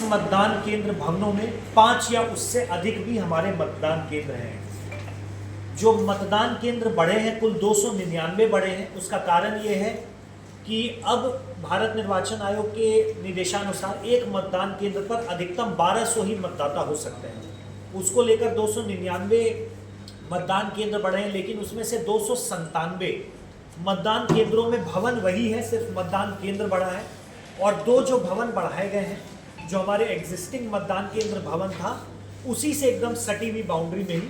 मतदान केंद्र भवनों में 5 या उससे अधिक भी हमारे मतदान केंद्र हैं। जो मतदान केंद्र बढ़े हैं, कुल 299 बढ़े हैं। उसका कारण ये है कि अब भारत निर्वाचन आयोग के निर्देशानुसार एक मतदान केंद्र पर अधिकतम 1200 ही मतदाता हो सकते हैं। उसको लेकर 299 मतदान केंद्र बढ़े हैं, लेकिन उसमें से 297 मतदान केंद्रों में भवन वही है, सिर्फ मतदान केंद्र बढ़ा है। और 2 जो भवन बढ़ाए गए हैं, जो हमारे एग्जिस्टिंग मतदान केंद्र भवन था उसी से एकदम सटी हुई बाउंड्री में ही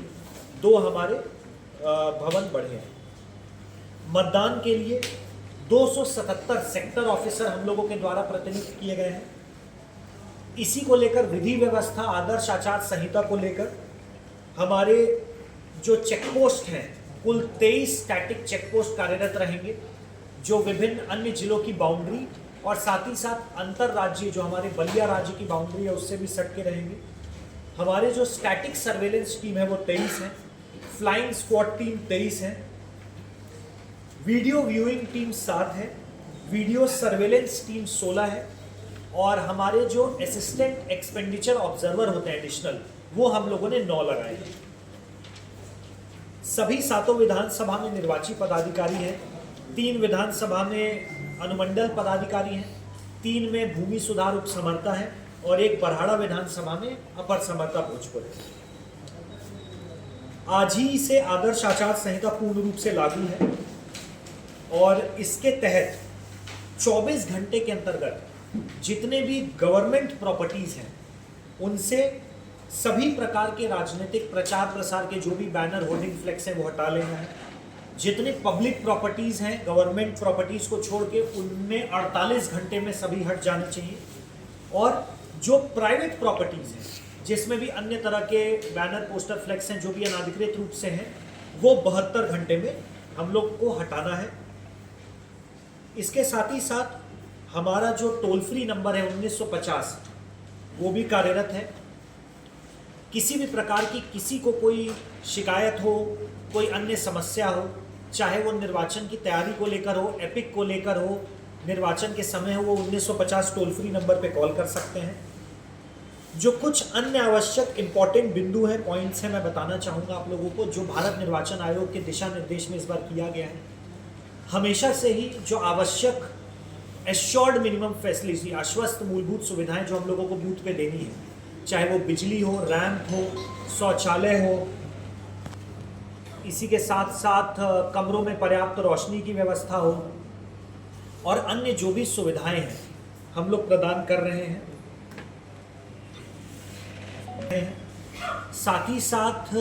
2 हमारे भवन बढ़े हैं। मतदान के लिए 277 सेक्टर ऑफिसर हम लोगों के द्वारा प्रतिनियुक्त किए गए हैं। इसी को लेकर विधि व्यवस्था, आदर्श आचार संहिता को लेकर हमारे जो चेकपोस्ट हैं, कुल 23 स्टैटिक चेकपोस्ट कार्यरत रहेंगे, जो विभिन्न अन्य जिलों की बाउंड्री और साथ ही साथ अंतर राज्य, जो हमारे बलिया राज्य की बाउंड्री है, उससे भी सट के रहेंगे। हमारे जो स्टैटिक सर्वेलेंस टीम है वो 23 है, फ्लाइंग स्क्वाड टीम 23 है, वीडियो व्यूइंग टीम 7 है, वीडियो सर्वेलेंस टीम 16 है, और हमारे जो असिस्टेंट एक्सपेंडिचर ऑब्जर्वर होते हैं एडिशनल, वो हम लोगों ने 9 लगाए हैं। सभी 7 विधानसभा में निर्वाची पदाधिकारी हैं, 3 विधानसभा में अनुमंडल पदाधिकारी हैं, 3 में भूमि सुधार उप समर्ता है और 1 बरहाड़ा विधानसभा में अपर समर्ता भोजपुर है। आज ही से आदर्श आचार संहिता पूर्ण रूप से लागू है और इसके तहत 24 घंटे के अंतर्गत जितने भी गवर्नमेंट प्रॉपर्टीज हैं उनसे सभी प्रकार के राजनीतिक प्रचार प्रसार के जो भी बैनर, होर्डिंग, फ्लेक्स हैं वो हटा लेना है। जितने पब्लिक प्रॉपर्टीज हैं गवर्नमेंट प्रॉपर्टीज को छोड़ के उनमें 48 घंटे में सभी हट जाने चाहिए। और जो प्राइवेट प्रॉपर्टीज हैं जिसमें भी अन्य तरह के बैनर, पोस्टर, फ्लेक्स हैं जो भी अनाधिकृत रूप से हैं, वो 72 घंटे में हम लोग को हटाना है। इसके साथ ही साथ हमारा जो टोल फ्री नंबर है 1950 वो भी कार्यरत है। किसी भी प्रकार की किसी को कोई शिकायत हो, कोई अन्य समस्या हो, चाहे वो निर्वाचन की तैयारी को लेकर हो, एपिक को लेकर हो, निर्वाचन के समय हो, वो 1950 टोल फ्री नंबर पे कॉल कर सकते हैं। जो कुछ अन्य आवश्यक इंपॉर्टेंट बिंदु हैं, पॉइंट्स हैं, मैं बताना चाहूँगा आप लोगों को, जो भारत निर्वाचन आयोग के दिशा निर्देश में इस बार किया गया है। हमेशा से ही जो आवश्यक एश्योर्ड मिनिमम फैसिलिटी, आश्वस्त मूलभूत सुविधाएं जो हम लोगों को बूथ पे देनी है, चाहे वो बिजली हो, रैंप हो, शौचालय हो, इसी के साथ साथ कमरों में पर्याप्त रोशनी की व्यवस्था हो, और अन्य जो भी सुविधाएं हैं हम लोग प्रदान कर रहे हैं। साथ ही साथ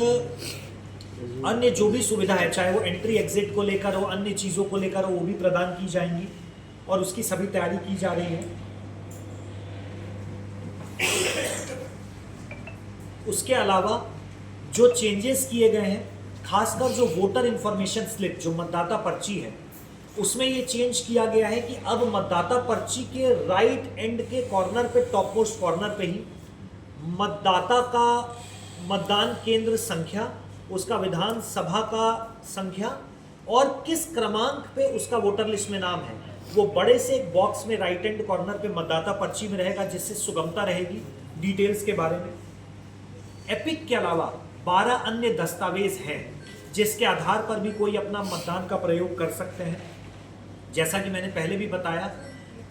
अन्य जो भी सुविधा है, चाहे वो एंट्री एग्जिट को लेकर हो, अन्य चीज़ों को लेकर हो, वो भी प्रदान की जाएंगी और उसकी सभी तैयारी की जा रही है। उसके अलावा जो चेंजेस किए गए हैं, खासकर जो वोटर इंफॉर्मेशन स्लिप, जो मतदाता पर्ची है, उसमें ये चेंज किया गया है कि अब मतदाता पर्ची के राइट एंड के कॉर्नर पे, टॉप मोस्ट कॉर्नर पे ही मतदाता का मतदान केंद्र संख्या, उसका विधानसभा का संख्या और किस क्रमांक पे उसका वोटर लिस्ट में नाम है, वो बड़े से एक बॉक्स में राइट एंड कॉर्नर पे मतदाता पर्ची में रहेगा, जिससे सुगमता रहेगी डिटेल्स के बारे में। एपिक के अलावा 12 अन्य दस्तावेज हैं जिसके आधार पर भी कोई अपना मतदान का प्रयोग कर सकते हैं। जैसा कि मैंने पहले भी बताया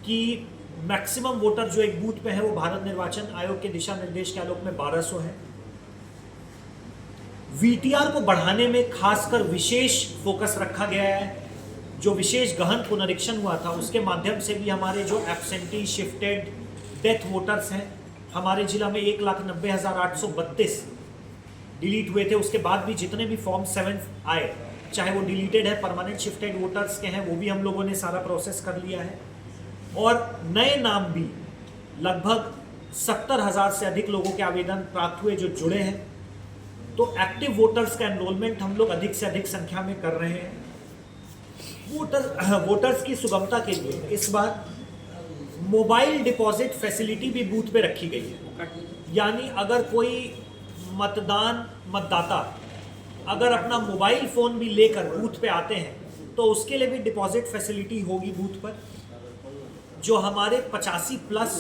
कि मैक्सिमम वोटर जो एक बूथ पे है वो भारत निर्वाचन आयोग के दिशा निर्देश के आलोक में 1200 है। वीटीआर को बढ़ाने में खासकर विशेष फोकस रखा गया है। जो विशेष गहन पुनरीक्षण हुआ था उसके माध्यम से भी हमारे जो एब्सेंटी, शिफ्टेड, डेथ वोटर्स हैं, हमारे जिला में 1,90,832 डिलीट हुए थे। उसके बाद भी जितने भी फॉर्म 7 आए, चाहे वो डिलीटेड है, परमानेंट शिफ्टेड वोटर्स के हैं, वो भी हम लोगों ने सारा प्रोसेस कर लिया है। और नए नाम भी लगभग 70,000 से अधिक लोगों के आवेदन प्राप्त हुए जो जुड़े हैं। तो एक्टिव वोटर्स का एनरोलमेंट हम लोग अधिक से अधिक संख्या में कर रहे हैं। वोटर्स की सुगमता के लिए इस बार मोबाइल डिपॉजिट फैसिलिटी भी बूथ पे रखी गई है। यानी अगर कोई मतदाता अगर अपना मोबाइल फ़ोन भी लेकर बूथ पे आते हैं तो उसके लिए भी डिपॉजिट फैसिलिटी होगी बूथ पर। जो हमारे 85 प्लस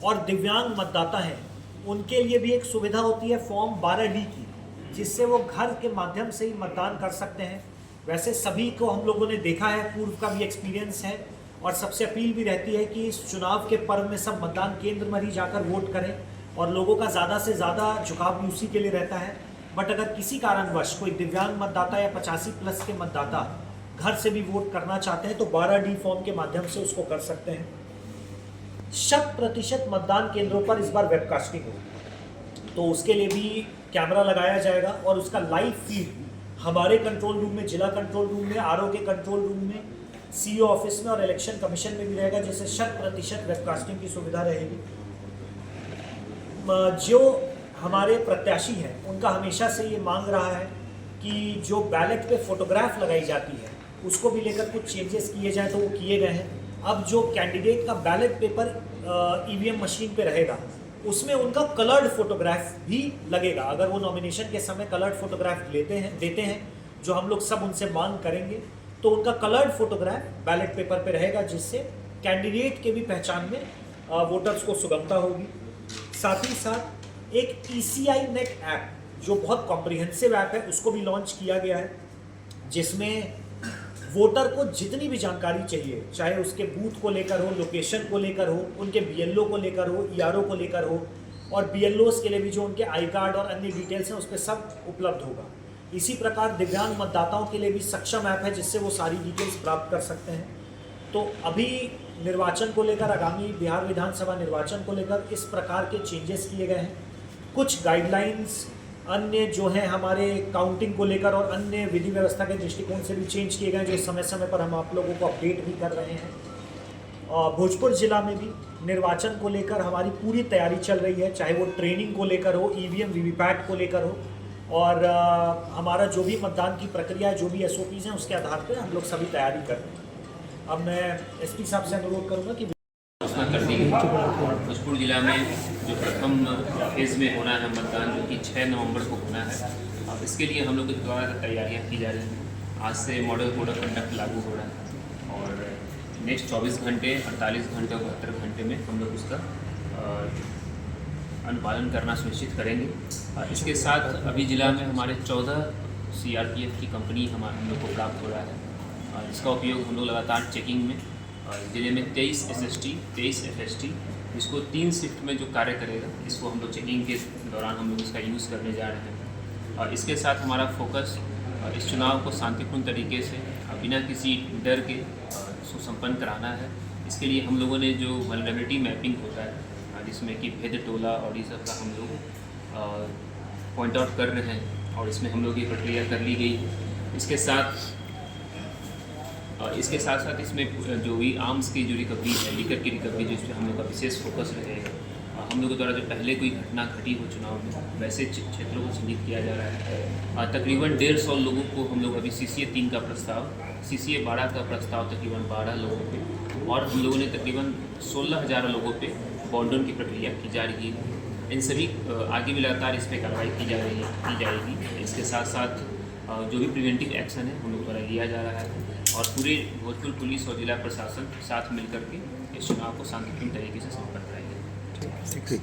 और दिव्यांग मतदाता हैं उनके लिए भी एक सुविधा होती है फॉर्म 12D की, जिससे वो घर के माध्यम से ही मतदान कर सकते हैं। वैसे सभी को हम लोगों ने देखा है, पूर्व का भी एक्सपीरियंस है, और सबसे अपील भी रहती है कि इस चुनाव के पर्व में सब मतदान केंद्र में ही जाकर वोट करें, और लोगों का ज़्यादा से ज़्यादा झुकाव भी उसी के लिए रहता है। बट अगर किसी कारणवश कोई दिव्यांग मतदाता या 85+ के मतदाता घर से भी वोट करना चाहते हैं तो 12D फॉर्म के माध्यम से उसको कर सकते हैं। 100% मतदान केंद्रों पर इस बार वेबकास्टिंग होगी, तो उसके लिए भी कैमरा लगाया जाएगा और उसका लाइव फीड हमारे कंट्रोल रूम में, जिला कंट्रोल रूम में, आरओ के कंट्रोल रूम में, सीईओ ऑफिस में और इलेक्शन कमीशन में भी रहेगा, जिससे 100% वेबकास्टिंग की सुविधा रहेगी। जो हमारे प्रत्याशी हैं उनका हमेशा से ये मांग रहा है कि जो बैलेट पे फोटोग्राफ लगाई जाती है उसको भी लेकर कुछ चेंजेस किए जाए, तो वो किए गए हैं। अब जो कैंडिडेट का बैलेट पेपर ईवीएम मशीन पे रहेगा उसमें उनका कलर्ड फोटोग्राफ भी लगेगा। अगर वो नॉमिनेशन के समय कलर्ड फोटोग्राफ देते हैं, जो हम लोग सब उनसे मांग करेंगे, तो उनका कलर्ड फोटोग्राफ बैलेट पेपर पे रहेगा, जिससे कैंडिडेट के भी पहचान में वोटर्स को सुगमता होगी। साथ ही साथ एक ECI नेट ऐप जो बहुत कॉम्प्रिहेंसिव ऐप है उसको भी लॉन्च किया गया है, जिसमें वोटर को जितनी भी जानकारी चाहिए, चाहे उसके बूथ को लेकर हो, लोकेशन को लेकर हो, उनके BLO को लेकर हो, ERO को लेकर हो, और BLOs के लिए भी जो उनके आई कार्ड और अन्य डिटेल्स हैं उस पर सब उपलब्ध होगा। इसी प्रकार दिव्यांग मतदाताओं के लिए भी सक्षम ऐप है, जिससे वो सारी डिटेल्स प्राप्त कर सकते हैं। तो अभी निर्वाचन को लेकर, आगामी बिहार विधानसभा निर्वाचन को लेकर इस प्रकार के चेंजेस किए गए हैं। कुछ गाइडलाइंस अन्य जो हैं हमारे काउंटिंग को लेकर और अन्य विधि व्यवस्था के दृष्टिकोण से भी चेंज किए गए, जो समय समय पर हम आप लोगों को अपडेट भी कर रहे हैं। भोजपुर जिला में भी निर्वाचन को लेकर हमारी पूरी तैयारी चल रही है, चाहे वो ट्रेनिंग को लेकर हो, EVM VVPAT को लेकर हो, और हमारा जो भी मतदान की प्रक्रिया है, जो भी SOPs हैं, उसके आधार पर हम लोग सभी तैयारी कर रहे हैं। अब मैं SP साहब से अनुरोध करूँगा कि घोषणा कर दी गई। भोजपुर जिला में जो प्रथम फेज़ में होना है मतदान, जो कि 6 नवंबर को होना है, अब इसके लिए हम लोग के द्वारा तैयारियां की जा रही हैं। आज से मॉडल कोड ऑफ कंडक्ट लागू हो रहा है और नेक्स्ट 24 घंटे, 48 घंटे और 72 घंटे में हम लोग उसका अनुपालन करना सुनिश्चित करेंगे। इसके साथ अभी जिला में हमारे 14 CRPF की कंपनी हम लोग को प्राप्त हो रहा है, जिसका उपयोग हम लोग लगातार चेकिंग में, जिले में 23 SST, 23 FST, इसको 3 शिफ्ट में जो कार्य करेगा, इसको हम लोग चेकिंग के दौरान हम लोग इसका यूज़ करने जा रहे हैं। और इसके साथ हमारा फोकस इस चुनाव को शांतिपूर्ण तरीके से बिना किसी डर के सुसंपन्न कराना है। इसके लिए हम लोगों ने जो वल्नरेबिलिटी मैपिंग होता है, जिसमें कि भेद टोला और ये सब का हम लोग पॉइंट आउट कर रहे हैं, और इसमें हम लोग ये प्रक्रिया कर ली गई। इसके साथ साथ इसमें जो भी आर्म्स की जो रिकवरी है, लीकर की रिकवरी, जो इस पर हम लोग का विशेष फोकस रहेगा। हम लोगों द्वारा जो पहले कोई घटना घटी हो चुनाव में, वैसे क्षेत्रों को चिन्हित किया जा रहा है। तकरीबन 150 लोगों को हम लोग अभी CCA 3 का प्रस्ताव, CCA 12 का प्रस्ताव तकरीबन 12 लोगों पे, और हम लोगों ने तकरीबन 16,000 लोगों पे बॉन्डन की प्रक्रिया की जा रही है। इन सभी आगे भी लगातार इस पर कार्रवाई की जाएगी। इसके साथ साथ जो भी प्रिवेंटिव एक्शन है हम लोग द्वारा लिया जा रहा है, और पूरे भोजपुर पुलिस और जिला प्रशासन साथ मिलकर के इस चुनाव को शांतिपूर्ण तरीके से संपन्न कराएंगे।